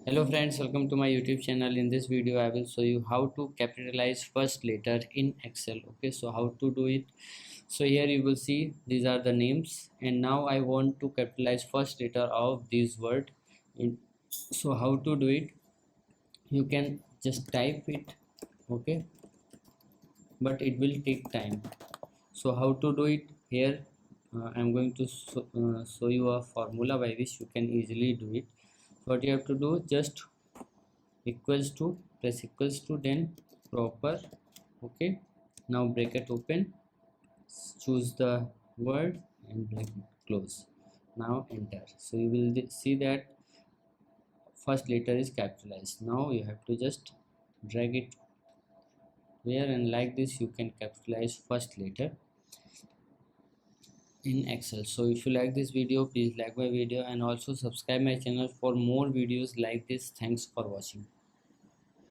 Hello friends, welcome to my YouTube channel. In this video I will show you how to capitalize first letter in Excel. Okay, so how to do it. So here you will see these are the names, and now I want to capitalize first letter of this word in. So how to do it? You can just type it, okay, but it will take time. So how to do it? Here I'm going to show you a formula by which you can easily do it. So what you have to do, just equals to, press equals to, then proper. Okay, now bracket open, choose the word and bracket close. Now enter. So you will see that first letter is capitalized. Now you have to just drag it here, and like this you can capitalize first letter in Excel. So if you like this video, please like my video and also subscribe my channel for more videos like this. Thanks for watching.